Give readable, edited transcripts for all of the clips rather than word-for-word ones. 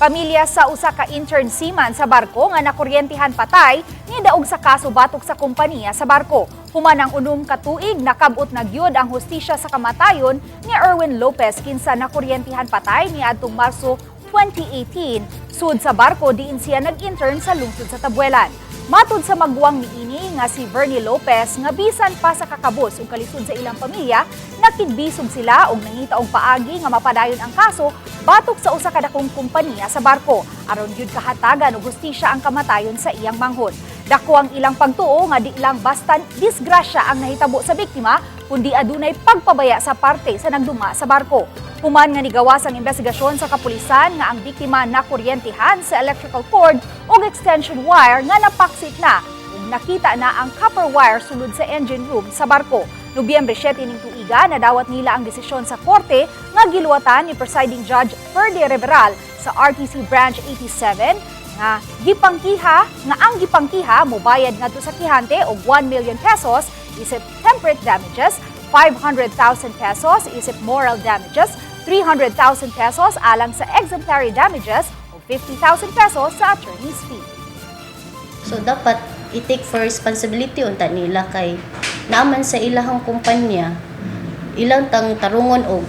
Pamilya sa usa ka intern seaman sa barko nga nakuryentehan-patay nidaug sa kaso batok sa kompaniya sa barko. Human ang unom ka tuig nakab-ot na gyud ang hustisya sa kamatayon ni Erwin Lopez kinsa nakuryentehan-patay niadtong Marso 2018 sud sa barko diin siya nag-intern sa lungsod sa Tabuelan. Matud sa magwang niini nga si Erwin Lopez nga bisan pa sa kakabos ug kalisod sa ilang pamilya, nakidbisog sila og nangita og paagi nga mapadayon ang kaso batok sa usa ka dakong kompaniya sa barko aron gyud kahatagan og hustisya ang kamatayon sa iyang manghod. Dako ang ilang pagtuo nga di lang basta disgrasya ang nahitabo sa biktima kundi adunay pagpabaya sa parte sa nagduma sa barko. Human nga nigawas ang investigasyon sa kapulisan nga ang biktima nakuryentehan sa electrical cord o extension wire nga napaksit na ug nakita na ang copper wire sulod sa engine room sa barko. Nobyembre 7 ning tuiga nadawat nila ang desisyon sa korte nga giluwatan ni presiding judge Ferdy Reveral sa RTC branch 87 nga ang gipangkiha mobayad ngadto sa kihante og 1 million pesos isip temperate damages, 500,000 pesos isip moral damages, 300,000 pesos alang sa exemplary damages o 50,000 pesos sa attorney's fee. So dapat i-take for responsibility unta nila kay naaman sa ilahang kumpanya ilang tang tarungon og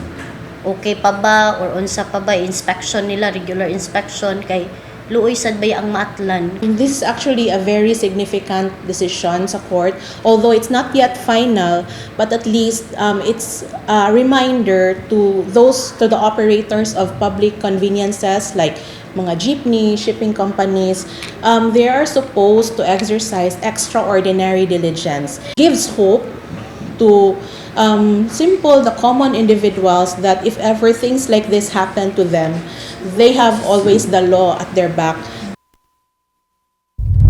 okay pa ba or unsa pa ba inspection nila, regular inspection kay luoy sad bay ang maatlan. This is actually a very significant decision sa court, although it's not yet final, but at least it's a reminder to the operators of public conveniences like mga jeepney, shipping companies. They are supposed to exercise extraordinary diligence. Gives hope to the common individuals that if ever things like this happen to them, they have always the law at their back.